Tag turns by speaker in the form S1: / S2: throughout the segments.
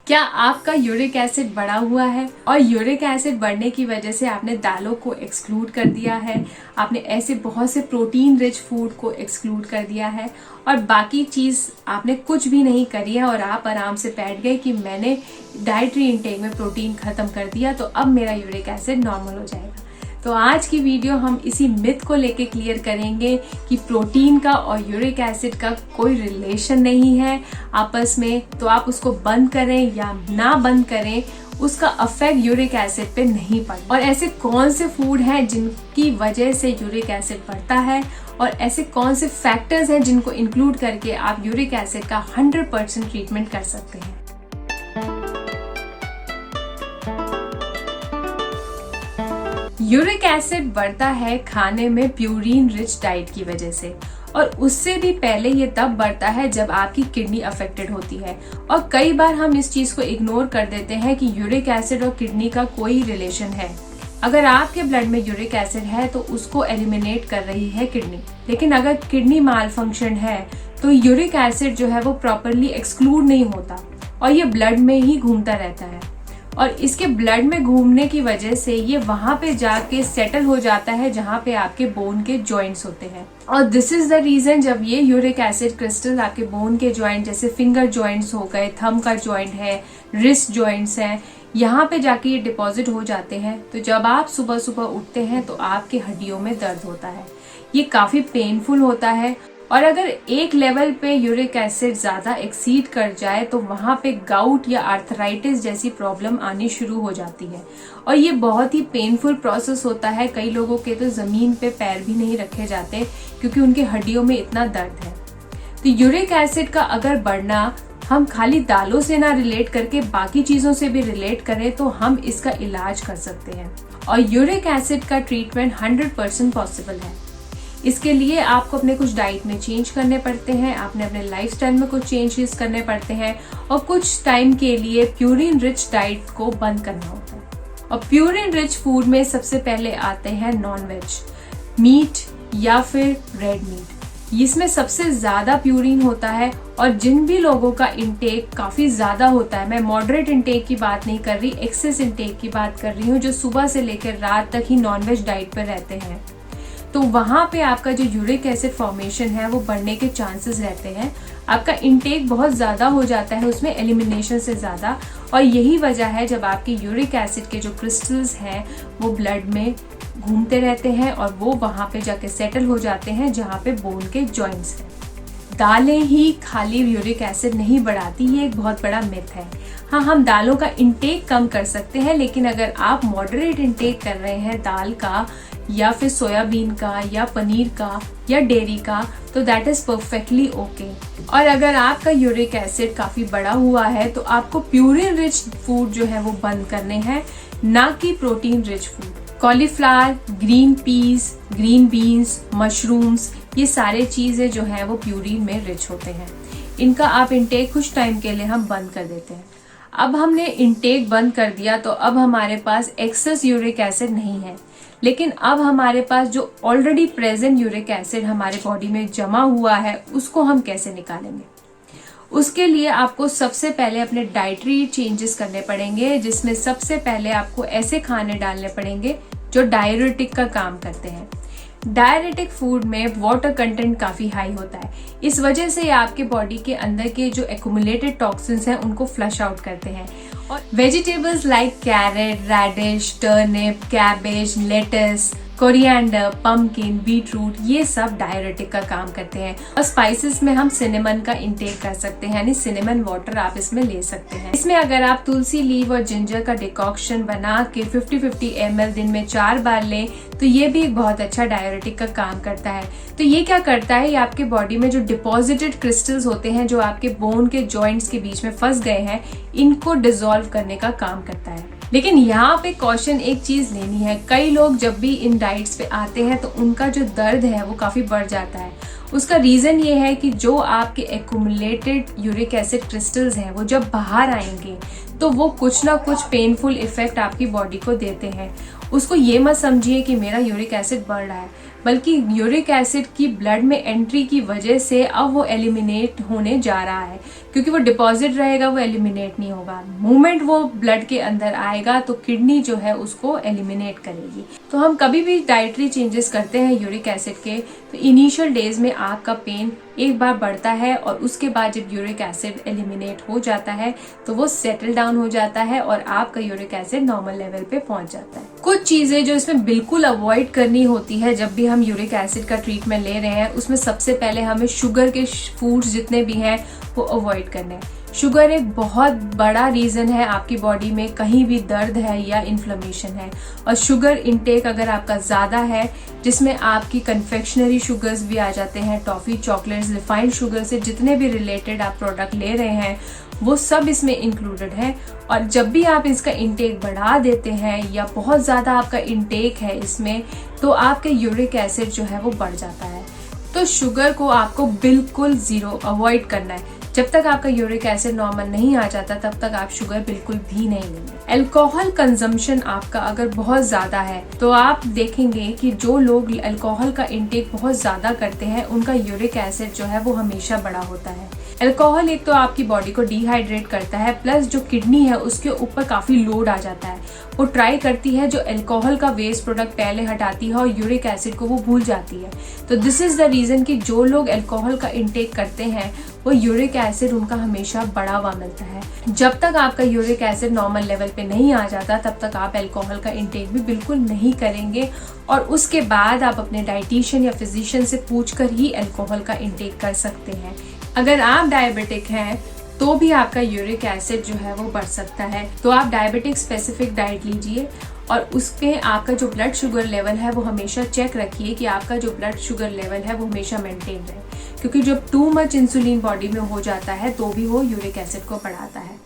S1: क्या आपका uric acid बढ़ा हुआ है और यूरिक एसिड बढ़ने की वजह से आपने दालों को एक्सक्लूड कर दिया है, आपने ऐसे बहुत से प्रोटीन रिच फूड को एक्सक्लूड कर दिया है और बाकी चीज आपने कुछ भी नहीं करी है और आप आराम से बैठ गए कि मैंने डाइटरी इंटेक में प्रोटीन खत्म कर दिया तो अब मेरा यूरिक एसिड नॉर्मल हो जाएगा। तो आज की वीडियो हम इसी मिथ को लेके क्लियर करेंगे कि प्रोटीन का और यूरिक एसिड का कोई रिलेशन नहीं है आपस में, तो आप उसको बंद करें या ना बंद करें, उसका अफेक्ट यूरिक एसिड पे नहीं पड़ता। और ऐसे कौन से फूड हैं जिनकी वजह से यूरिक एसिड बढ़ता है और ऐसे कौन से फैक्टर्स हैं जिनको इंक्लूड करके आप यूरिक एसिड का 100% ट्रीटमेंट कर सकते हैं। यूरिक एसिड बढ़ता है खाने में प्यूरिन रिच डाइट की वजह से, और उससे भी पहले ये तब बढ़ता है जब आपकी किडनी अफेक्टेड होती है। और कई बार हम इस चीज को इग्नोर कर देते हैं कि यूरिक एसिड और किडनी का कोई रिलेशन है। अगर आपके ब्लड में यूरिक एसिड है तो उसको एलिमिनेट कर रही है किडनी, लेकिन अगर किडनी माल फंक्शन है तो यूरिक एसिड जो है वो प्रॉपरली एक्सक्लूड नहीं होता और ये ब्लड में ही घूमता रहता है, और इसके ब्लड में घूमने की वजह से ये वहां पे जाके सेटल हो जाता है जहां पे आपके बोन के जॉइंट्स होते हैं। और दिस इज द रीजन जब ये यूरिक एसिड क्रिस्टल आपके बोन के जॉइंट जैसे फिंगर जॉइंट्स हो गए, थंब का जॉइंट है, रिस्ट जॉइंट्स हैं, यहाँ पे जाके ये डिपॉजिट हो जाते हैं। तो जब आप सुबह सुबह उठते हैं तो आपके हड्डियों में दर्द होता है, ये काफी पेनफुल होता है। और अगर एक लेवल पे यूरिक एसिड ज्यादा एक्सीड कर जाए तो वहां पे गाउट या आर्थराइटिस जैसी प्रॉब्लम आनी शुरू हो जाती है, और ये बहुत ही पेनफुल प्रोसेस होता है। कई लोगों के तो जमीन पे पैर भी नहीं रखे जाते क्योंकि उनके हड्डियों में इतना दर्द है। तो यूरिक एसिड का अगर बढ़ना हम खाली दालों से ना रिलेट करके बाकी चीजों से भी रिलेट करें तो हम इसका इलाज कर सकते हैं, और यूरिक एसिड का ट्रीटमेंट 100% पॉसिबल है। इसके लिए आपको अपने कुछ डाइट में चेंज करने पड़ते हैं, आपने अपने लाइफस्टाइल में कुछ चेंजेस करने पड़ते हैं, और कुछ टाइम के लिए प्यूरिन रिच डाइट को बंद करना होता है। और प्यूरिन रिच फूड में सबसे पहले आते हैं नॉन वेज, मीट या फिर रेड मीट। इसमें सबसे ज्यादा प्यूरिन होता है, और जिन भी लोगों का इंटेक काफी ज्यादा होता है, मैं मॉडरेट इंटेक की बात नहीं कर रही, एक्सेस इंटेक की बात कर रही हूँ, जो सुबह से लेकर रात तक ही नॉनवेज डाइट पर रहते हैं, तो वहां पे आपका जो यूरिक एसिड फॉर्मेशन है वो बढ़ने के चांसेस रहते हैं। आपका इंटेक बहुत ज्यादा हो जाता है उसमें एलिमिनेशन से ज्यादा, और यही वजह है जब आपके यूरिक एसिड के जो क्रिस्टल्स हैं वो ब्लड में घूमते रहते हैं और वो वहां पे जाके सेटल हो जाते हैं जहां पे बोन के जॉइंट्स हैं। दालें ही खाली यूरिक एसिड नहीं बढ़ाती, ये एक बहुत बड़ा मिथ है। हाँ, हम दालों का इंटेक कम कर सकते हैं, लेकिन अगर आप मॉडरेट इंटेक कर रहे हैं दाल का या फिर सोयाबीन का या पनीर का या डेयरी का, तो दैट इज परफेक्टली ओके। और अगर आपका यूरिक एसिड काफी बढ़ा हुआ है तो आपको प्यूरिन रिच फूड जो है वो बंद करने हैं, ना कि protein rich food. Cauliflower, green peas, green beans, mushrooms, ये सारे चीजें जो है वो प्यूरिन में रिच होते हैं। इनका आप इंटेक कुछ टाइम के लिए हम बंद कर देते हैं। अब हमने इंटेक बंद कर दिया तो अब हमारे पास एक्सेस यूरिक एसिड नहीं है, लेकिन अब हमारे पास जो ऑलरेडी प्रेजेंट यूरिक एसिड हमारे बॉडी में जमा हुआ है उसको हम कैसे निकालेंगे। उसके लिए आपको सबसे पहले अपने डाइटरी चेंजेस करने पड़ेंगे, जिसमें सबसे पहले आपको ऐसे खाने डालने पड़ेंगे जो डाययूरेटिक का काम करते हैं। डायरेटिक फूड में वाटर कंटेंट काफी हाई होता है, इस वजह से आपके बॉडी के अंदर के जो एक्यूमुलेटेड टॉक्सिन्स हैं उनको फ्लश आउट करते हैं। और vegetables like carrot, radish, turnip, cabbage, lettuce, coriander, pumpkin, beetroot, ये सब डायरेटिक का काम करते हैं। और स्पाइसेस में हम सिनेमन का इंटेक कर सकते हैं, यानी सिनेमन वाटर आप इसमें ले सकते हैं। इसमें अगर आप तुलसी लीव और जिंजर का डिकॉक्शन बना के 50-50 ml दिन में 4 बार लें तो ये भी एक बहुत अच्छा डायरेटिक का काम करता है। तो ये क्या करता है, ये आपके बॉडी में जो डिपॉजिटेड क्रिस्टल्स होते हैं जो आपके बोन के जॉइंट्स के बीच में फंस गए हैं, इनको डिसॉल्व करने का काम करता है। लेकिन यहाँ पे कॉशन एक चीज लेनी है, कई लोग जब भी इन डाइट्स पे आते हैं तो उनका जो दर्द है वो काफी बढ़ जाता है। उसका रीजन ये है कि जो आपके एक्यूमुलेटेड यूरिक एसिड क्रिस्टल्स हैं वो जब बाहर आएंगे तो वो कुछ ना कुछ पेनफुल इफेक्ट आपकी बॉडी को देते हैं। उसको ये मत समझिए कि मेरा यूरिक एसिड बढ़ रहा है, बल्कि यूरिक एसिड की ब्लड में एंट्री की वजह से अब वो एलिमिनेट होने जा रहा है। क्योंकि वो डिपॉजिट रहेगा, वो एलिमिनेट नहीं होगा। मोमेंट वो ब्लड के अंदर आएगा तो किडनी जो है उसको एलिमिनेट करेगी। तो हम कभी भी डाइटरी चेंजेस करते हैं यूरिक एसिड के, तो इनिशियल डेज में आपका पेन एक बार बढ़ता है और उसके बाद जब यूरिक एसिड एलिमिनेट हो जाता है तो वो सेटल डाउन हो जाता है और आपका यूरिक एसिड नॉर्मल लेवल पे पहुंच जाता है। कुछ चीजें जो इसमें बिल्कुल अवॉइड करनी होती है जब भी हम यूरिक एसिड का ट्रीटमेंट ले रहे हैं, उसमें सबसे पहले हमें शुगर के फूड्स जितने भी हैं वो अवॉइड करने हैं। शुगर एक बहुत बड़ा रीजन है आपकी बॉडी में कहीं भी दर्द है या इन्फ्लेमेशन है, और शुगर इनटेक अगर आपका ज्यादा है, जिसमें आपकी कन्फेक्शनरी शुगर्स भी आ जाते हैं, टॉफी, चॉकलेट्स, रिफाइंड शुगर से जितने भी रिलेटेड आप प्रोडक्ट ले रहे हैं वो सब इसमें इंक्लूडेड है। और जब भी आप इसका इनटेक बढ़ा देते हैं या बहुत ज्यादा आपका इनटेक है इसमें, तो आपके यूरिक एसिड जो है वो बढ़ जाता है। तो शुगर को आपको बिल्कुल जीरो अवॉइड करना है। जब तक आपका यूरिक एसिड नॉर्मल नहीं आ जाता तब तक आप शुगर बिल्कुल भी नहीं लेंगे। अल्कोहल कंजम्पशन आपका अगर बहुत ज्यादा है तो आप देखेंगे कि जो लोग अल्कोहल का इंटेक बहुत ज्यादा करते हैं उनका यूरिक एसिड जो है वो हमेशा बड़ा होता है। अल्कोहल एक तो आपकी बॉडी को डिहाइड्रेट करता है, प्लस जो किडनी है उसके ऊपर काफी लोड आ जाता है। वो ट्राई करती है जो अल्कोहल का वेस्ट प्रोडक्ट पहले हटाती है और यूरिक एसिड को वो भूल जाती है। तो दिस इज द रीजन कि जो लोग अल्कोहल का इंटेक करते हैं वो यूरिक एसिड उनका हमेशा बढ़ा हुआ मिलता है। जब तक आपका यूरिक एसिड नॉर्मल लेवल पे नहीं आ जाता तब तक आप अल्कोहल का इंटेक भी बिल्कुल नहीं करेंगे, और उसके बाद आप अपने डाइटिशियन या फिजिशियन से पूछकर ही अल्कोहल का इंटेक कर सकते हैं। अगर आप डायबिटिक हैं तो भी आपका यूरिक एसिड जो है वो बढ़ सकता है, तो आप डायबिटिक स्पेसिफिक डाइट लीजिए और उसके आपका जो ब्लड शुगर लेवल है वो हमेशा चेक रखिए कि आपका जो ब्लड शुगर लेवल है वो हमेशा मेंटेन रहे, क्योंकि जब टू मच इंसुलिन बॉडी में हो जाता है तो भी वो यूरिक एसिड को बढ़ाता है।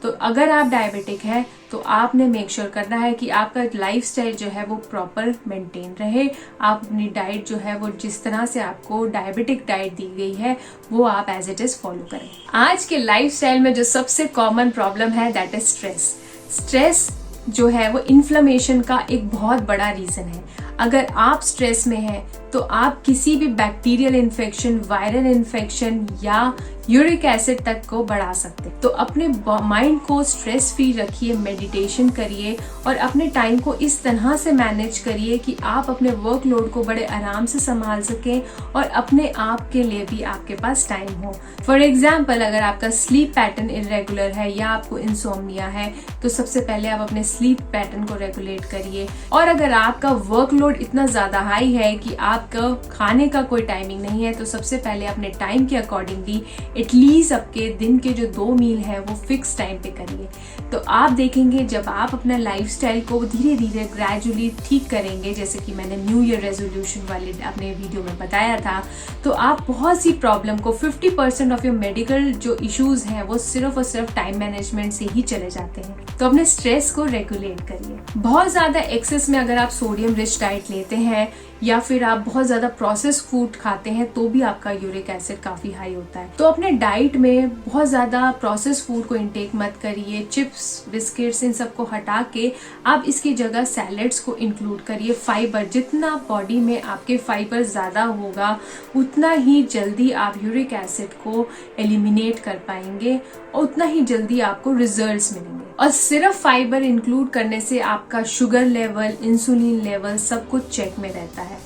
S1: तो अगर आप डायबिटिक हैं तो आपने मेक श्योर करना है कि आपका लाइफस्टाइल जो है वो प्रॉपर मेंटेन रहे। आप अपनी डाइट जो है वो जिस तरह से आपको डायबिटिक डाइट दी गई है वो आप एज इट इज फॉलो करें। आज के लाइफस्टाइल में जो सबसे कॉमन प्रॉब्लम है दैट इज स्ट्रेस। स्ट्रेस जो है वो इन्फ्लेमेशन का एक बहुत बड़ा रीजन है। अगर आप स्ट्रेस में हैं तो आप किसी भी बैक्टीरियल इन्फेक्शन, वायरल इन्फेक्शन या यूरिक एसिड तक को बढ़ा सकते। तो अपने माइंड को स्ट्रेस फ्री रखिए, मेडिटेशन करिए और अपने टाइम को इस तरह से मैनेज करिए कि आप अपने वर्कलोड को बड़े आराम से संभाल सकें और अपने आप के लिए भी आपके पास टाइम हो। फॉर एग्जाम्पल, अगर आपका स्लीप पैटर्न इरेगुलर है या आपको इंसोम्निया है तो सबसे पहले आप अपने स्लीप पैटर्न को रेगुलेट करिए। और अगर आपका वर्कलोड इतना ज्यादा हाई है कि आपका खाने का कोई टाइमिंग नहीं है तो सबसे पहले अपने टाइम के अकॉर्डिंगली एटलीस्ट आपके दिन के जो 2 मील है वो फिक्स टाइम पे करिए। तो आप देखेंगे जब आप अपना लाइफस्टाइल को धीरे धीरे ग्रेजुअली ठीक करेंगे, जैसे कि मैंने न्यू ईयर रेजोल्यूशन वाले अपने वीडियो में बताया था, तो आप बहुत सी प्रॉब्लम को 50% ऑफ योर मेडिकल जो इश्यूज हैं वो सिर्फ और सिर्फ टाइम मैनेजमेंट से ही चले जाते हैं। तो अपने स्ट्रेस को रेगुलेट करिए। बहुत ज्यादा एक्सेस में अगर आप सोडियम रिच डाइट लेते हैं या फिर आप बहुत ज्यादा प्रोसेस फूड खाते हैं तो भी आपका यूरिक एसिड काफी हाई होता है। तो अपने डाइट में बहुत ज्यादा प्रोसेस फूड को इंटेक मत करिए। चिप्स, बिस्किट्स, इन सबको हटा के आप इसकी जगह सैलेड्स को इंक्लूड करिए। फाइबर, जितना बॉडी में आपके फाइबर ज्यादा होगा उतना ही जल्दी आप यूरिक एसिड को एलिमिनेट कर पाएंगे और उतना ही जल्दी आपको रिजल्ट्स मिलेंगे। और सिर्फ फाइबर इंक्लूड करने से आपका शुगर लेवल, इंसुलिन लेवल सब कुछ चेक में रहता है।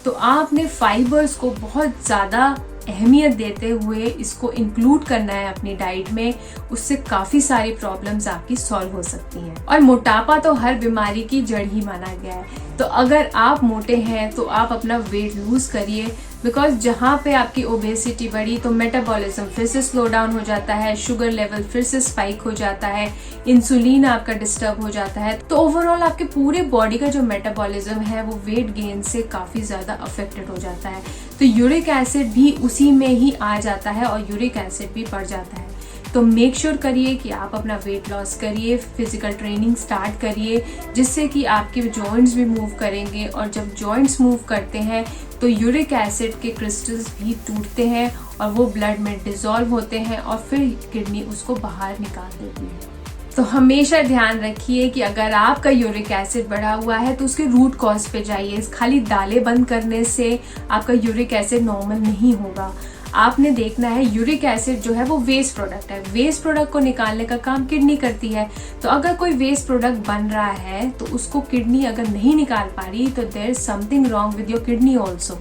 S1: तो आपने फाइबर्स को बहुत ज्यादा अहमियत देते हुए इसको इंक्लूड करना है अपनी डाइट में। उससे काफी सारी प्रॉब्लम्स आपकी सॉल्व हो सकती हैं। और मोटापा तो हर बीमारी की जड़ ही माना गया है। तो अगर आप मोटे हैं तो आप अपना वेट लूज करिए, बिकॉज जहाँ पे आपकी ओबेसिटी बढ़ी तो मेटाबॉलिज्म फिर से स्लो डाउन हो जाता है, शुगर लेवल फिर से स्पाइक हो जाता है, इंसुलिन आपका डिस्टर्ब हो जाता है। तो ओवरऑल आपके पूरे बॉडी का जो मेटाबॉलिज्म है वो वेट गेन से काफी ज्यादा अफेक्टेड हो जाता है। तो यूरिक एसिड भी उसी में ही आ जाता है और यूरिक एसिड भी बढ़ जाता है। तो मेक श्योर करिए कि आप अपना वेट लॉस करिए, फिजिकल ट्रेनिंग स्टार्ट करिए, जिससे कि आपके जॉइंट्स भी मूव करेंगे। और जब जॉइंट्स मूव करते हैं तो यूरिक एसिड के क्रिस्टल्स भी टूटते हैं और वो ब्लड में डिसॉल्व होते हैं और फिर किडनी उसको बाहर निकाल देती है। तो हमेशा ध्यान रखिए कि अगर आपका यूरिक एसिड बढ़ा हुआ है तो उसके रूट कॉज पे जाइए। खाली दालें बंद करने से आपका यूरिक एसिड नॉर्मल नहीं होगा। आपने देखना है यूरिक एसिड जो है वो वेस्ट प्रोडक्ट है, वेस्ट प्रोडक्ट को निकालने का काम किडनी करती है। तो अगर कोई वेस्ट प्रोडक्ट बन रहा है तो उसको किडनी अगर नहीं निकाल पा रही तो there is something wrong with your kidney also.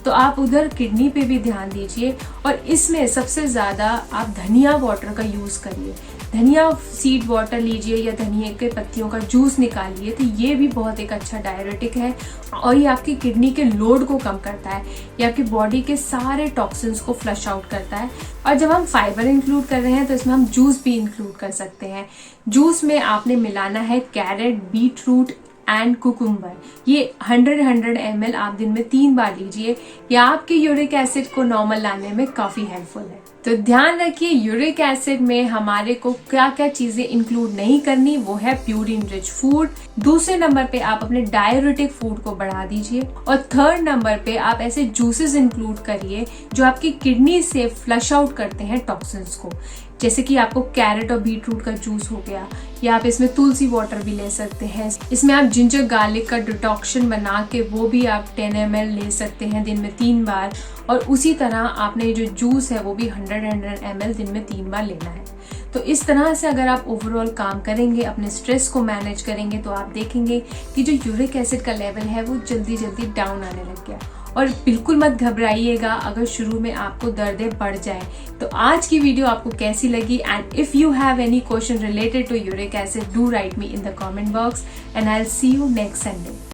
S1: तो आप उधर किडनी पे भी ध्यान दीजिए। और इसमें सबसे ज़्यादा आप धनिया वाटर का यूज़ करिए, धनिया सीड वाटर लीजिए या धनिया के पत्तियों का जूस निकालिए। तो ये भी बहुत एक अच्छा डायरेटिक है और ये आपकी किडनी के लोड को कम करता है, ये आपकी बॉडी के सारे टॉक्सिन्स को फ्लश आउट करता है। और जब हम फाइबर इंक्लूड कर रहे हैं तो इसमें हम जूस भी इंक्लूड कर सकते हैं। जूस में आपने मिलाना है carrot, beetroot and cucumber. ये 100 ml आप दिन में 3 बार लीजिए। यह आपके यूरिक एसिड को नॉर्मल लाने में काफी हेल्पफुल है। तो ध्यान रखिए यूरिक एसिड में हमारे को क्या क्या चीजें इंक्लूड नहीं करनी, वो है प्यूरिन रिच फूड। दूसरे नंबर पे आप अपने डायरेटिक फूड को बढ़ा दीजिए और थर्ड नंबर पे आप ऐसे जूसेस इंक्लूड करिए जो आपकी किडनी से फ्लश आउट करते हैं टॉक्सिन्स को, जैसे कि आपको कैरेट और बीट रूट का जूस हो गया, या आप इसमें तुलसी वाटर भी ले सकते हैं। इसमें आप जिंजर गार्लिक का डिटॉक्शन बना के वो भी आप 10 ml ले सकते हैं दिन में 3 बार। और उसी तरह आपने जो जूस है वो भी 100 ml दिन में 3 बार लेना है। तो इस तरह से अगर आप ओवरऑल काम करेंगे, अपने स्ट्रेस को मैनेज करेंगे, तो आप देखेंगे कि जो यूरिक एसिड का लेवल है वो जल्दी जल्दी डाउन आने लग गया। और बिल्कुल मत घबराइएगा अगर शुरू में आपको दर्दें बढ़ जाए। तो आज की वीडियो आपको कैसी लगी, and if you have any question related to uric acid, do write me in the comment box and I will see you next Sunday.